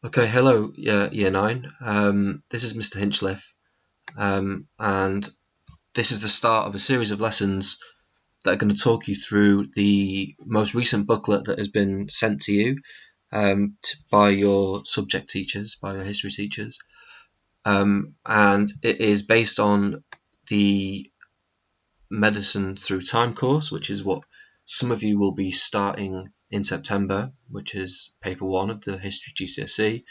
Okay, hello, Year 9. This is Mr. Hinchliffe, and this is the start of a series of lessons that are going to talk you through the most recent booklet that has been sent to you by your subject teachers, by your history teachers. And it is based on the Medicine Through Time course, which is what some of you will be starting in September, which is paper 1 of the History GCSE.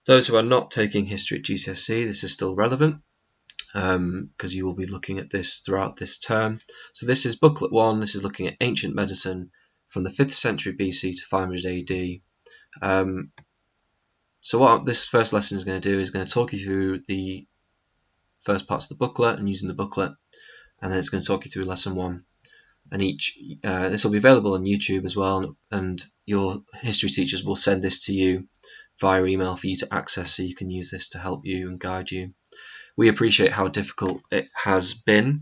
Those who are not taking history at GCSE, this is still relevant because you will be looking at this throughout this term. So this is booklet 1. This is looking at ancient medicine from the 5th century BC to 500 AD. So what this first lesson is going to do is going to talk you through the first parts of the booklet and using the booklet, and then it's going to talk you through lesson 1. And this will be available on YouTube as well, and your history teachers will send this to you via email for you to access, so you can use this to help you and guide you. We appreciate how difficult it has been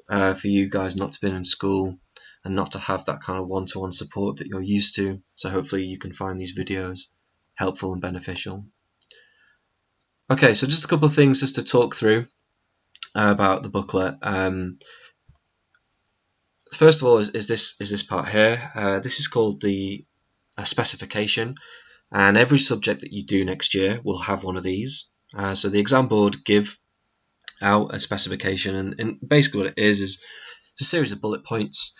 for you guys not to be in school and not to have that kind of one-to-one support that you're used to. So hopefully you can find these videos helpful and beneficial. Okay, so just a couple of things just to talk through about the booklet. First of all, is this part here. This is called the specification, and every subject that you do next year will have one of these. So the exam board give out a specification, and basically what it is it's a series of bullet points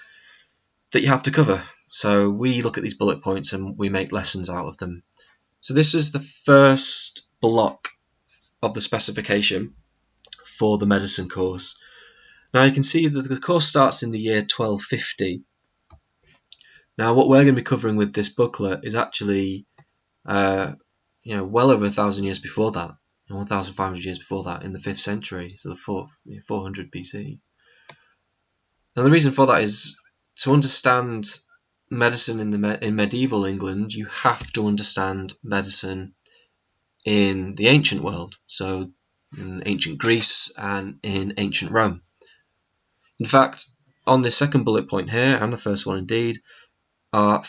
that you have to cover. So we look at these bullet points and we make lessons out of them. So this is the first block of the specification for the medicine course. Now you can see that the course starts in the year 1250. Now what we're going to be covering with this booklet is actually well over 1,000 years before that, 1,500 years before that, in the 5th century, so the 400 BC. And the reason for that is to understand medicine in medieval England, you have to understand medicine in the ancient world, so in ancient Greece and in ancient Rome. In fact, on this second bullet point here, and the first one indeed, are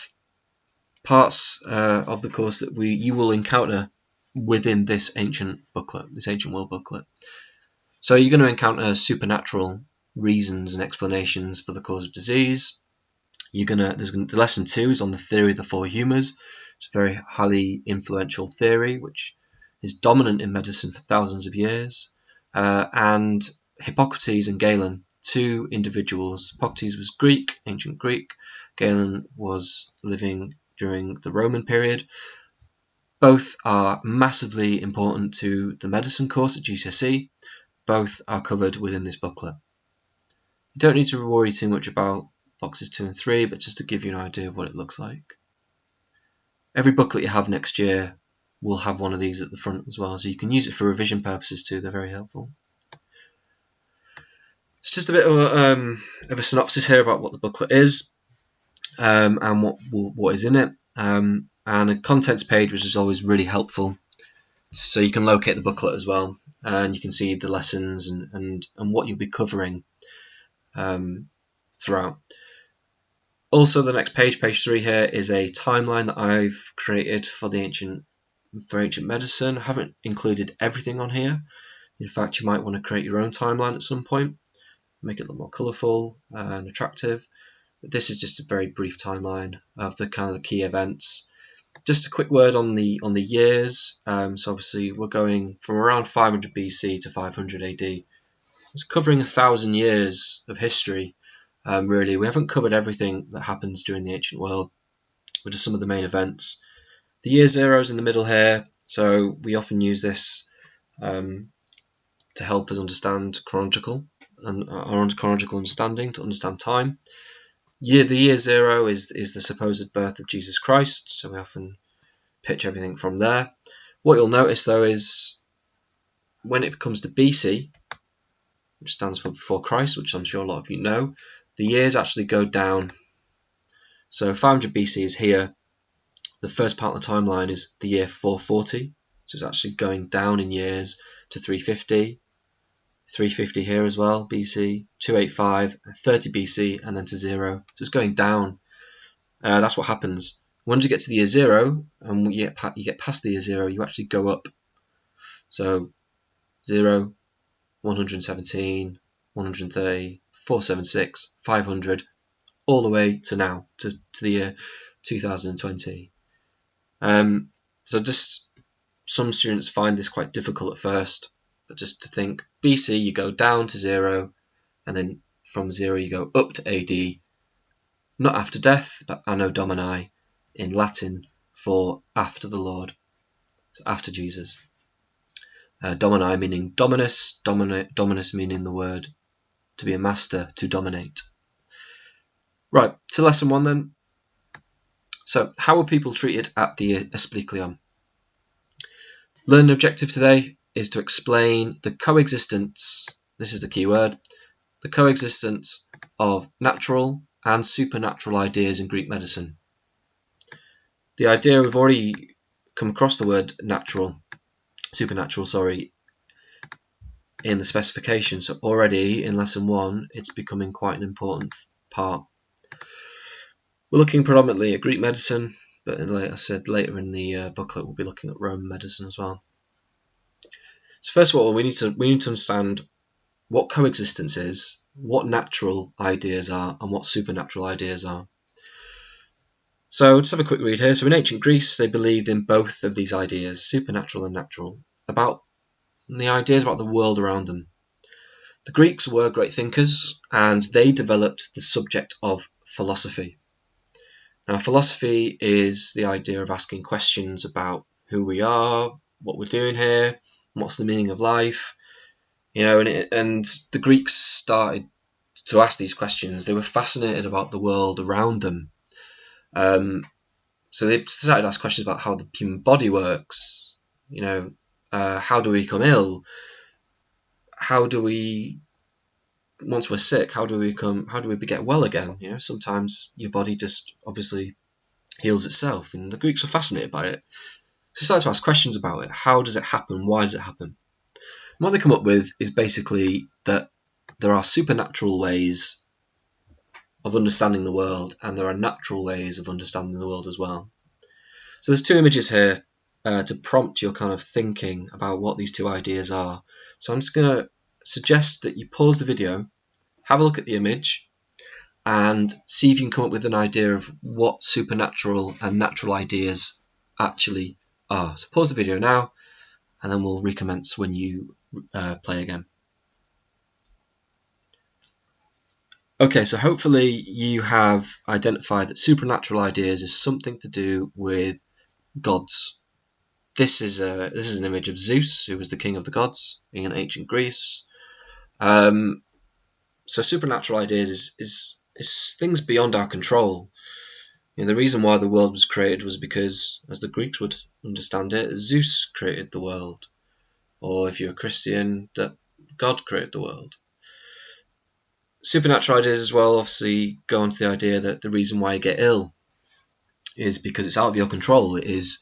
parts of the course that you will encounter within this ancient booklet, this ancient world booklet. So you're going to encounter supernatural reasons and explanations for the cause of disease. The lesson 2 is on the theory of the four humours. It's a very highly influential theory which is dominant in medicine for thousands of years. And Hippocrates and Galen, two individuals. Hippocrates was Greek, ancient Greek. Galen was living during the Roman period. Both are massively important to the medicine course at GCSE. Both are covered within this booklet. You don't need to worry too much about boxes 2 and 3, but just to give you an idea of what it looks like. Every booklet you have next year will have one of these at the front as well, so you can use it for revision purposes too. They're very helpful. It's just a bit of a synopsis here about what the booklet is and what is in it, and a contents page, which is always really helpful, so you can locate the booklet as well, and you can see the lessons and what you'll be covering throughout. Also, the next page 3 here, is a timeline that I've created for ancient medicine. I haven't included everything on here. In fact, you might want to create your own timeline at some point, make it look more colourful and attractive. But this is just a very brief timeline of the kind of the key events. Just a quick word on the years. So obviously we're going from around 500 BC to 500 AD. It's covering 1,000 years of history. Really, we haven't covered everything that happens during the ancient world, but just some of the main events. The year 0 is in the middle here, so we often use this to help us understand chronological understanding, to understand time. The year 0 is the supposed birth of Jesus Christ, so we often pitch everything from there. What you'll notice though is when it comes to BC, which stands for before Christ, which I'm sure a lot of you know, the years actually go down. So 500 BC is here. The first part of the timeline is the year 440, so it's actually going down in years to 350. 350 here as well, BC, 285, 30 BC, and then to 0. So it's going down. That's what happens. Once you get to the year 0, and you get past the year 0, you actually go up. So 0, 117, 130, 476, 500, all the way to now, to the year 2020. So just some students find this quite difficult at first, but just to think, BC you go down to 0, and then from 0 you go up to AD, not after death, but Anno Domini in Latin for after the Lord, so after Jesus. Domini meaning dominus, dominus meaning the word to be a master, to dominate. Right, to lesson 1 then. So, how were people treated at the Asclepion? Learning objective today is to explain the coexistence, this is the key word, the coexistence of natural and supernatural ideas in Greek medicine. The idea, we've already come across the word supernatural, in the specification, so already in lesson 1 it's becoming quite an important part. We're looking predominantly at Greek medicine, but like I said, later in the booklet we'll be looking at Roman medicine as well. So first of all, we need to understand what coexistence is, what natural ideas are, and what supernatural ideas are. So just have a quick read here. So in ancient Greece, they believed in both of these ideas, supernatural and natural, about the ideas about the world around them. The Greeks were great thinkers, and they developed the subject of philosophy. Now, philosophy is the idea of asking questions about who we are, what we're doing here, what's the meaning of life, and the Greeks started to ask these questions. They were fascinated about the world around them. So they started to ask questions about how the human body works. How do we become ill? How do we, once we're sick, how do we get well again? Sometimes your body just obviously heals itself, and the Greeks were fascinated by it. So they started to ask questions about it. How does it happen? Why does it happen? And what they come up with is basically that there are supernatural ways of understanding the world, and there are natural ways of understanding the world as well. So there's 2 images here to prompt your kind of thinking about what these 2 ideas are. So I'm just going to suggest that you pause the video, have a look at the image, and see if you can come up with an idea of what supernatural and natural ideas actually are. So pause the video now, and then we'll recommence when you play again. Okay, so hopefully you have identified that supernatural ideas is something to do with gods. This is an image of Zeus, who was the king of the gods in ancient Greece. So supernatural ideas is things beyond our control. The reason why the world was created was because, as the Greeks would understand it, Zeus created the world. Or if you're a Christian, that God created the world. Supernatural ideas as well obviously go on to the idea that the reason why you get ill is because it's out of your control. It is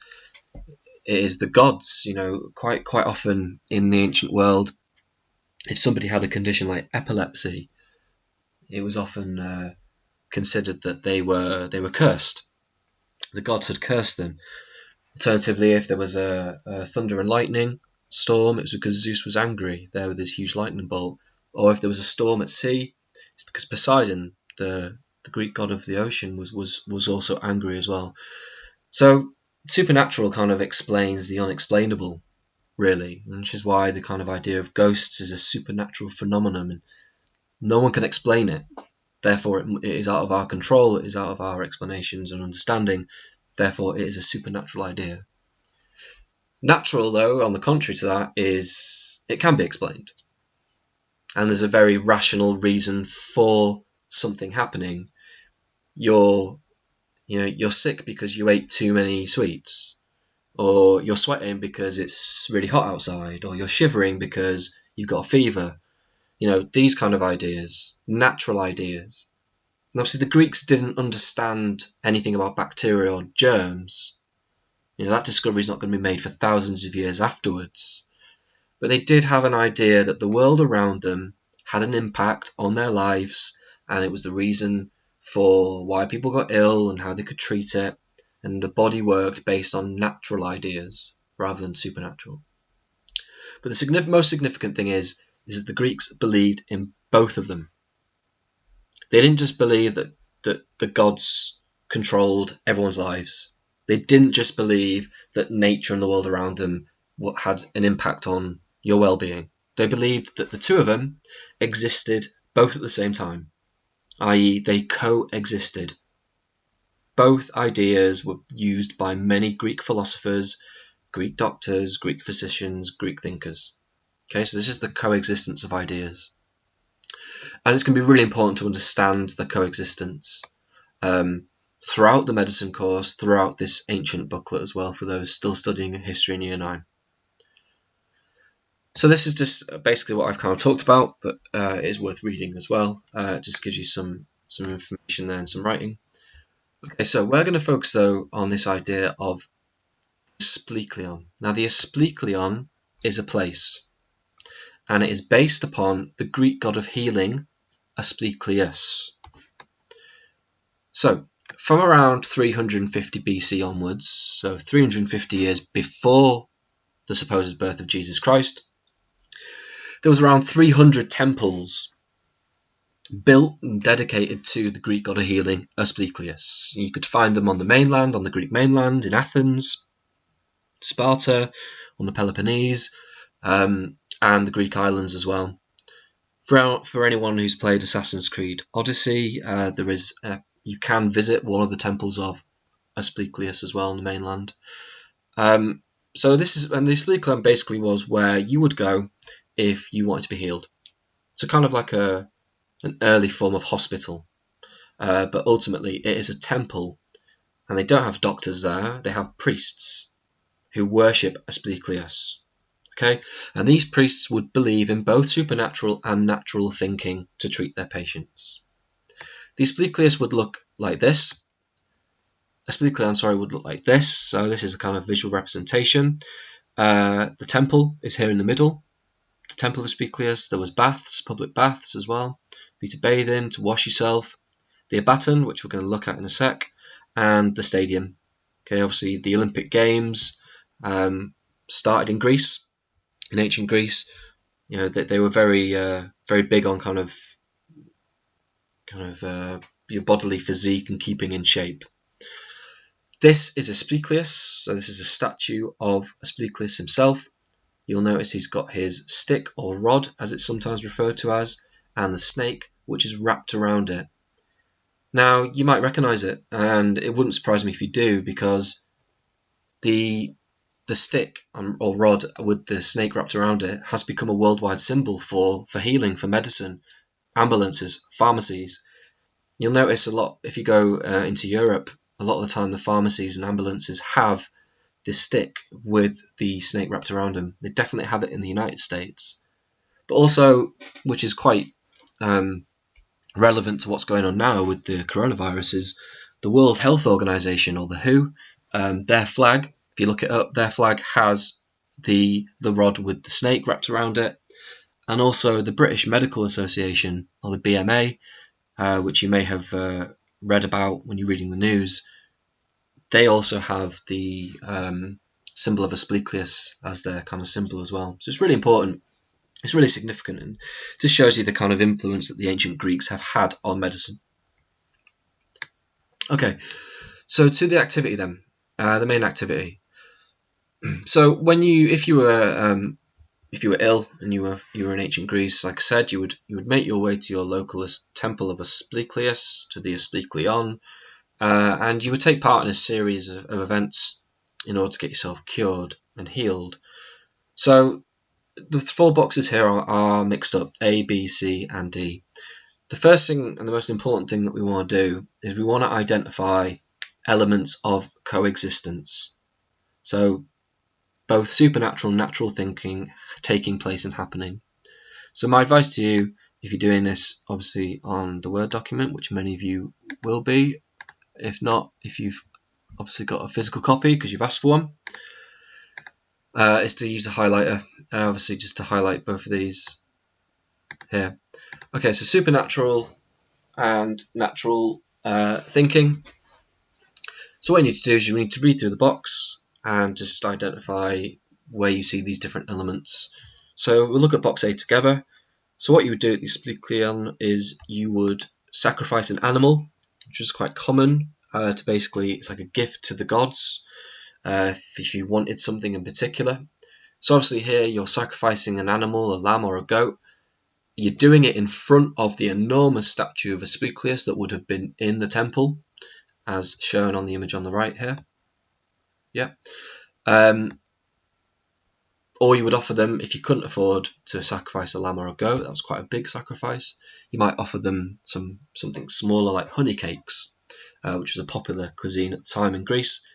the gods. Quite often in the ancient world, if somebody had a condition like epilepsy, it was often considered that they were cursed. The gods had cursed them. Alternatively, if there was a thunder and lightning storm, it was because Zeus was angry there with his huge lightning bolt. Or if there was a storm at sea, it's because Poseidon, the Greek god of the ocean, was also angry as well. So supernatural kind of explains the unexplainable, really, which is why the kind of idea of ghosts is a supernatural phenomenon, and no one can explain it. Therefore, it is out of our control, it is out of our explanations and understanding. Therefore, it is a supernatural idea. Natural, though, on the contrary to that, is it can be explained. And there's a very rational reason for something happening. You're sick because you ate too many sweets, or you're sweating because it's really hot outside, or you're shivering because you've got a fever. These kind of ideas, natural ideas. And obviously the Greeks didn't understand anything about bacteria or germs. That discovery is not going to be made for thousands of years afterwards. But they did have an idea that the world around them had an impact on their lives, and it was the reason for why people got ill and how they could treat it. and the body worked based on natural ideas rather than supernatural. But the most significant thing is that the Greeks believed in both of them. They didn't just believe that the gods controlled everyone's lives. They didn't just believe that nature and the world around them had an impact on your well-being. They believed that the two of them existed both at the same time, i.e. they coexisted. Both ideas were used by many Greek philosophers, Greek doctors, Greek physicians, Greek thinkers. Okay, so this is the coexistence of ideas. And it's going to be really important to understand the coexistence throughout the medicine course, throughout this ancient booklet as well, for those still studying history in Year 9. So this is just basically what I've kind of talked about, but it is worth reading as well. It just gives you some information there and some writing. Okay, so we're going to focus, though, on this idea of Asclepion. Now, the Asclepion is a place, and it is based upon the Greek god of healing, Asclepius. So, from around 350 BC onwards, so 350 years before the supposed birth of Jesus Christ, there was around 300 temples built and dedicated to the Greek god of healing, Asclepius. You could find them on the mainland, on the Greek mainland, in Athens, Sparta, on the Peloponnese, and the Greek islands as well. For anyone who's played Assassin's Creed Odyssey, you can visit one of the temples of Asclepius as well on the mainland. So the Asclepion basically was where you would go if you wanted to be healed. So kind of like an early form of hospital, but ultimately it is a temple, and they don't have doctors there. They have priests who worship Asclepius. Okay, and these priests would believe in both supernatural and natural thinking to treat their patients. The Asclepius would look like this. Asclepion, would look like this. So this is a kind of visual representation. The temple is here in the middle. The temple of Asclepius. There was baths, public baths as well, for you to bathe in, to wash yourself. The abaton, which we're going to look at in a sec, and the stadium. Okay, obviously the Olympic Games started in Greece. In ancient Greece, you know, they were very big on kind of your bodily physique and keeping in shape. This is Asclepius, so this is a statue of Asclepius himself. You'll notice he's got his stick or rod, as it's sometimes referred to as, and the snake, which is wrapped around it. Now, you might recognise it, and it wouldn't surprise me if you do, because the stick or rod with the snake wrapped around it has become a worldwide symbol for healing, for medicine, ambulances, pharmacies. You'll notice a lot if you go into Europe, a lot of the time the pharmacies and ambulances have this stick with the snake wrapped around them. They definitely have it in the United States. But also, which is quite relevant to what's going on now with the coronavirus, is the World Health Organization, or the WHO, their flag, if you look it up, their flag has the rod with the snake wrapped around it, and also the British Medical Association, or the BMA, which you may have read about when you're reading the news. They also have the symbol of Asclepius as their kind of symbol as well. So it's really important. It's really significant, and just shows you the kind of influence that the ancient Greeks have had on medicine. Okay, so to the activity then, the main activity. So if you were ill and you were in ancient Greece, like I said, you would make your way to your local temple of Asclepius, to the Asclepion, and you would take part in a series of events in order to get yourself cured and healed. So the 4 boxes here are mixed up: A, B, C, and D. The first thing and the most important thing that we want to do is we want to identify elements of coexistence. So both supernatural and natural thinking taking place and happening. So my advice to you, if you're doing this obviously on the Word document, which many of you will be, if not, if you've obviously got a physical copy because you've asked for one, is to use a highlighter, obviously just to highlight both of these here. Okay, so supernatural and natural thinking. So what you need to do is you need to read through the box and just identify where you see these different elements. So we'll look at box A together. So what you would do at the Asclepion is you would sacrifice an animal, which is quite common, to basically, it's like a gift to the gods, if you wanted something in particular. So obviously here you're sacrificing an animal, a lamb or a goat. You're doing it in front of the enormous statue of Asclepius that would have been in the temple, as shown on the image on the right here. Yeah. Or you would offer them, if you couldn't afford to sacrifice a lamb or a goat, that was quite a big sacrifice, you might offer them something smaller like honey cakes, which was a popular cuisine at the time in Greece,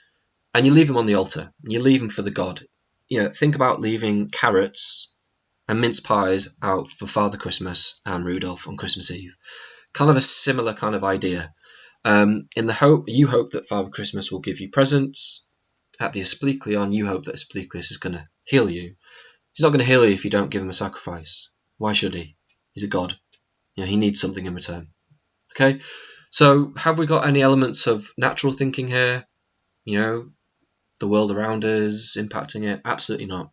and you leave them on the altar. You leave them for the god. Think about leaving carrots and mince pies out for Father Christmas and Rudolph on Christmas Eve. Kind of a similar kind of idea. In the hope, you hope that Father Christmas will give you presents. At the Asclepion, you hope that Asclepius is going to heal you. He's not going to heal you if you don't give him a sacrifice. Why should he? He's a god. He needs something in return. Okay, so have we got any elements of natural thinking here? The world around us impacting it? Absolutely not.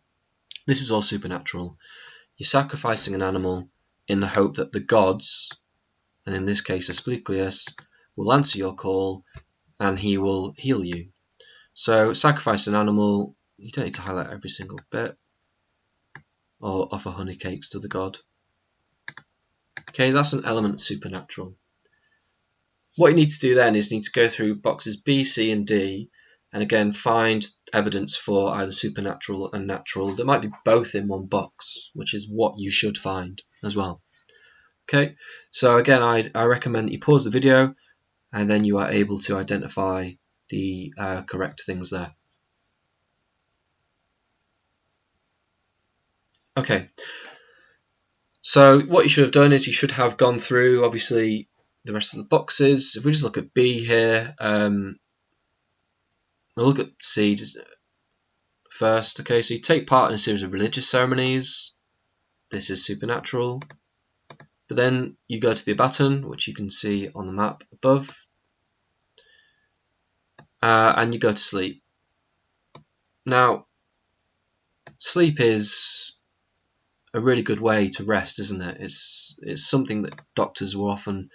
This is all supernatural. You're sacrificing an animal in the hope that the gods, and in this case Asclepius, will answer your call and he will heal you. So sacrifice an animal. You don't need to highlight every single bit or offer honey cakes to the god. Okay, that's an element of supernatural. What you need to do then is you need to go through boxes B, C and D and again find evidence for either supernatural and natural. There might be both in one box, which is what you should find as well. Okay, so again I recommend that you pause the video and then you are able to identify the correct things there. Okay, so what you should have done is you should have gone through obviously the rest of the boxes. If we just look at B here, we'll look at C first. Okay, so you take part in a series of religious ceremonies. This is supernatural. But then you go to the Abaton, which you can see on the map above, and you go to sleep. Now, sleep is a really good way to rest, isn't it? It's something that doctors will often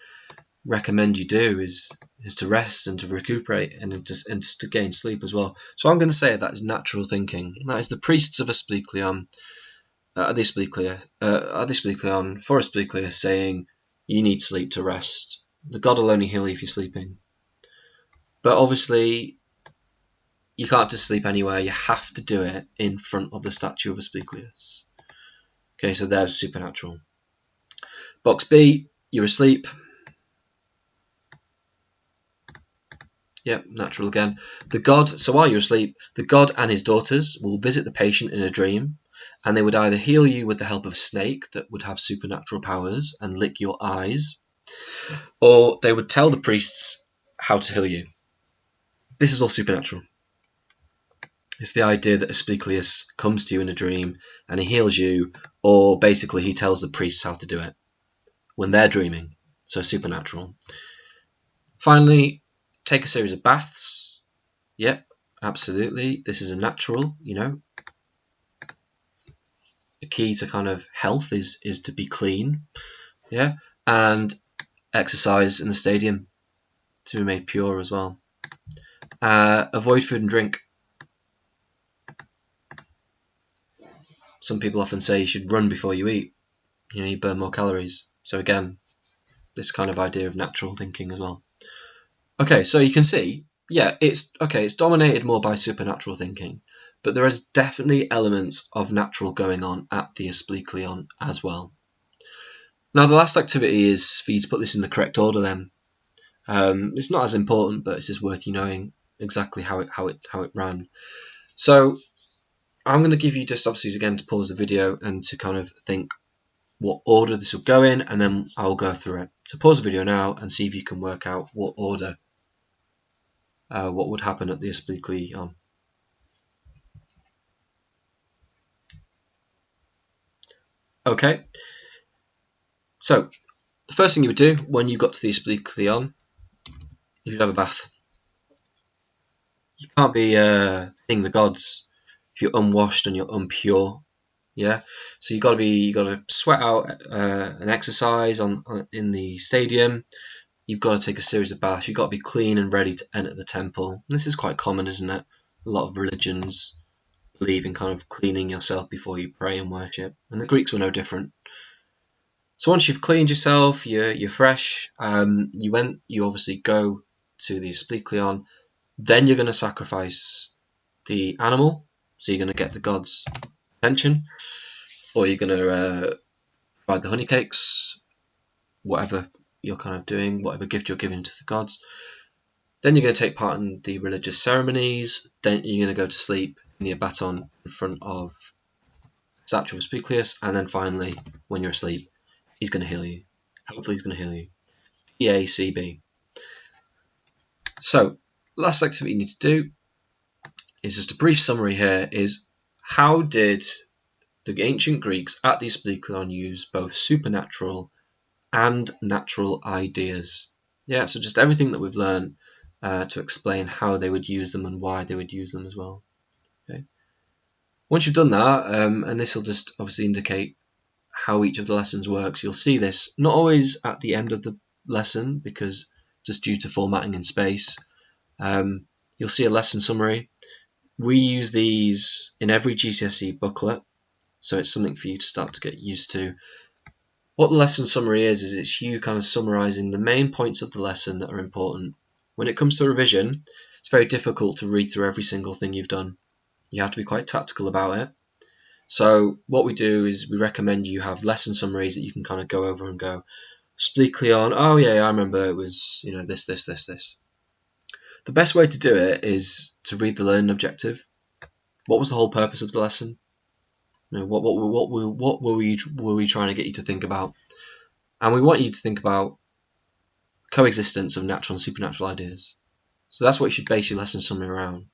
recommend you do is to rest and to recuperate and just to gain sleep as well. So I'm going to say that is natural thinking. That is the priests of Asclepion, for Asclepius saying you need sleep to rest. The god will only heal you if you're sleeping. But obviously you can't just sleep anywhere. You have to do it in front of the statue of Asclepius. Okay, so there's supernatural. Box B, you're asleep. Yep, natural again. The god, so while you're asleep, the god and his daughters will visit the patient in a dream, and they would either heal you with the help of a snake that would have supernatural powers and lick your eyes, or they would tell the priests how to heal you. This is all supernatural. It's the idea that Asclepius comes to you in a dream and he heals you, or basically he tells the priests how to do it when they're dreaming. So supernatural. Finally, take a series of baths. Yep, absolutely. This is a natural, The key to kind of health is to be clean. Yeah. And exercise in the stadium to be made pure as well. Avoid food and drink. Some people often say you should run before you eat. You burn more calories. So again, this kind of idea of natural thinking as well. Okay, so you can see, it's dominated more by supernatural thinking, but there is definitely elements of natural going on at the Asclepion as well. Now the last activity is for you to put this in the correct order then. It's not as important, but it's just worth you knowing exactly how it ran. So I'm going to give you just obviously again to pause the video and to kind of think what order this would go in, and then I'll go through it. So pause the video now and see if you can work out what order, what would happen at the Asclepion. Okay, so the first thing you would do when you got to the Asclepion, you would have a bath. You can't be seeing the gods if you're unwashed and you're impure. Yeah, so you got to sweat out an exercise in the stadium. You've got to take a series of baths. You've got to be clean and ready to enter the temple. And this is quite common, isn't it? A lot of religions believe in kind of cleaning yourself before you pray and worship, and the Greeks were no different. So once you've cleaned yourself, you're fresh. You obviously go to the Asclepion. Then you're going to sacrifice the animal. So you're going to get the god's attention, or you're going to provide the honey cakes, whatever you're kind of doing, whatever gift you're giving to the gods. Then you're going to take part in the religious ceremonies. Then you're going to go to sleep in the abaton in front of the statue of Asclepius. And then finally, when you're asleep, he's going to heal you. Hopefully he's going to heal you. EACB. So, last activity you need to do is just a brief summary here is how did the ancient Greeks at the Asclepion use both supernatural and natural ideas? Yeah, so just everything that we've learned to explain how they would use them and why they would use them as well. Okay. Once you've done that, and this will just obviously indicate how each of the lessons works, you'll see this not always at the end of the lesson because just due to formatting in space. You'll see a lesson summary. We use these in every GCSE booklet, so it's something for you to start to get used to. What the lesson summary is it's you kind of summarising the main points of the lesson that are important. When it comes to revision, it's very difficult to read through every single thing you've done. You have to be quite tactical about it. So what we do is we recommend you have lesson summaries that you can kind of go over and go, Asclepion, oh yeah, I remember it was, this. The best way to do it is to read the learning objective. What was the whole purpose of the lesson? What were we trying to get you to think about? And we want you to think about coexistence of natural and supernatural ideas. So that's what you should base your lesson summary around.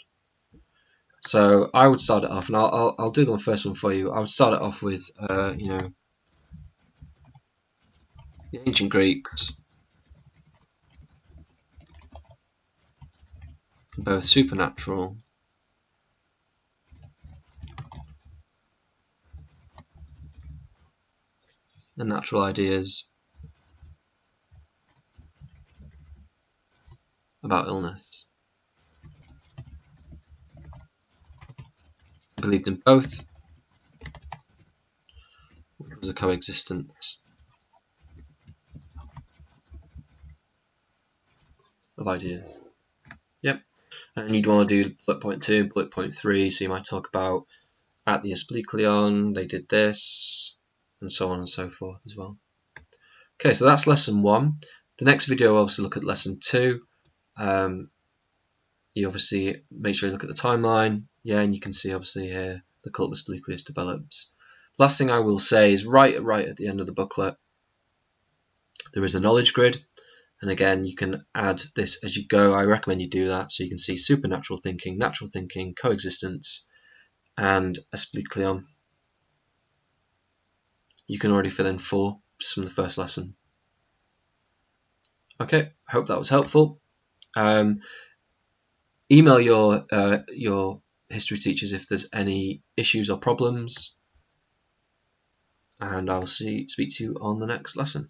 So I would start it off, and I'll do the first one for you. I would start it off with, the ancient Greeks, both supernatural and natural ideas about illness. I believed in both. It was a coexistence of ideas. Yep. And you'd want to do bullet point 2, bullet point 3, so you might talk about at the Asclepion, they did this, and so on and so forth as well. Okay, so that's lesson 1. The next video will obviously look at lesson 2. You obviously make sure you look at the timeline, and you can see obviously here the cult of Asclepius develops. Last thing I will say is right at the end of the booklet, there is a knowledge grid, and again you can add this as you go. I recommend you do that so you can see supernatural thinking, natural thinking, coexistence, and Asclepion. You can already fill in 4 just from the first lesson. Okay, hope that was helpful. Email your history teachers if there's any issues or problems, and I'll speak to you on the next lesson.